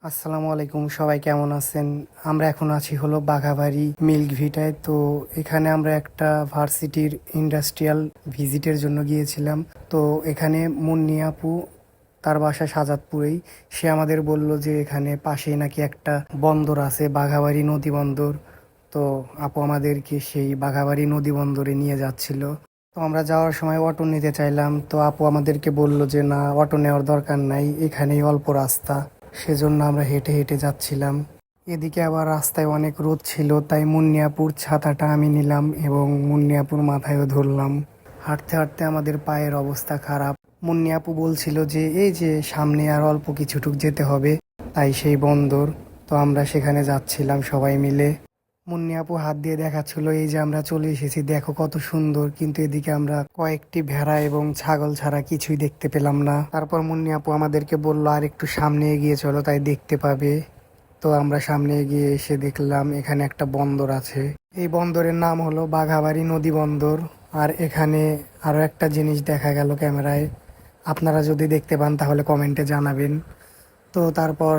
আসসালামু আলাইকুম, সবাই কেমন আছেন? আমরা এখন আছি হলো বাঘাবাড়ি মিল্ক ভিটায়। তো এখানে আমরা একটা ভার্সিটির ইন্ডাস্ট্রিয়াল ভিজিটের জন্য গিয়েছিলাম। তো এখানে মুন্নি আপু, তার বাসা শাহজাদপুরেই, সে আমাদের বলল যে এখানে পাশেই নাকি একটা বন্দর আছে, বাঘাবাড়ি নদী বন্দর। তো আপু আমাদেরকে সেই বাঘাবাড়ি নদী বন্দরে নিয়ে যাচ্ছিল। তো আমরা যাওয়ার সময় অটো নিতে চাইলাম, তো আপু আমাদেরকে বলল যে না, অটো নেওয়ার দরকার নাই, এখানেই অল্প রাস্তা। সেজন্য আমরা হেঁটে হেঁটে যাচ্ছিলাম। এদিকে আবার রাস্তায় অনেক রোদ ছিল, তাই মুন্নিয়াপুর ছাতাটা আমি নিলাম এবং মুন্নিয়াপুর মাথায়ও ধরলাম। হাঁটতে হাঁটতে আমাদের পায়ের অবস্থা খারাপ। মুন্নিয়াপু বলছিল যে এই যে সামনে আর অল্প কিছুটুক যেতে হবে, তাই সেই বন্দর। তো আমরা সেখানে যাচ্ছিলাম সবাই মিলে। মুন্নি আপু হাত দিয়ে দেখাচ্ছিল এই যে আমরা চলে এসেছি, দেখো কত সুন্দর। কিন্তু এদিকে আমরা কয়েকটি ভেড়া এবং ছাগল ছাড়া কিছুই দেখতে পেলাম না। তারপর মুন্নি আপু আমাদেরকে বলল আর একটু সামনে এগিয়ে চলো, তাই দেখতে পাবে। তো আমরা সামনে এগিয়ে এসে দেখলাম এখানে একটা বন্দর আছে। এই বন্দরের নাম হলো বাঘাবাড়ি নদী বন্দর। আর এখানে আরো একটা জিনিস দেখা গেল ক্যামেরায়, আপনারা যদি দেখতে পান তাহলে কমেন্টে জানাবেন। তো তারপর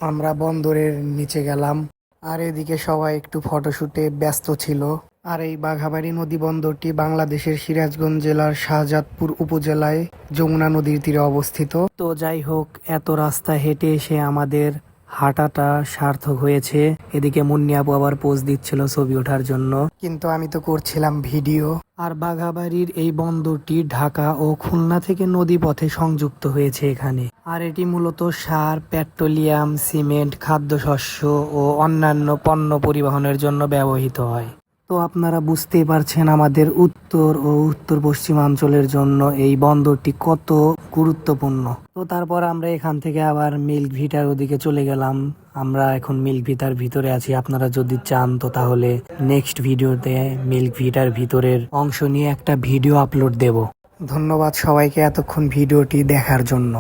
আমরা বন্দরের নিচে গেলাম, আর এদিকে সবাই একটু ফটোশুটে ব্যস্ত ছিল। আর এই বাঘাবাড়ি নদী বন্দরটি বাংলাদেশের সিরাজগঞ্জ জেলার শাহজাদপুর উপজেলায় যমুনা নদীর তীরে অবস্থিত। তো যাই হোক, এত রাস্তা হেঁটে এসে আমাদের হাঁটাটা সার্থক হয়েছে। এদিকে মুন্নি আপু আবার পোজ দিচ্ছিল ছবি ওঠার জন্য, কিন্তু আমি তো করছিলাম ভিডিও। আর বাঘাবাড়ির এই বন্দরটি ঢাকা ও খুলনা থেকে নদীপথে সংযুক্ত হয়েছে এখানে। আর এটি মূলত সার, পেট্রোলিয়াম, সিমেন্ট, খাদ্যশস্য ও অন্যান্য পণ্য পরিবহনের জন্য ব্যবহৃত হয়। তো আপনারা বুঝতেই পারছেন আমাদের উত্তর ও উত্তর পশ্চিমাঞ্চলের জন্য এই বন্দরটি কত গুরুত্বপূর্ণ। তো তারপর আমরা এখান থেকে আবার মিল্ক ভিটার ওদিকে চলে গেলাম। আমরা এখন মিল্ক ভিটার ভিতরে আছি। আপনারা যদি চান তো তাহলে নেক্সট ভিডিওতে মিল্ক ভিটার ভিতরের অংশ নিয়ে একটা ভিডিও আপলোড দেব। ধন্যবাদ সবাইকে এতক্ষণ ভিডিওটি দেখার জন্য।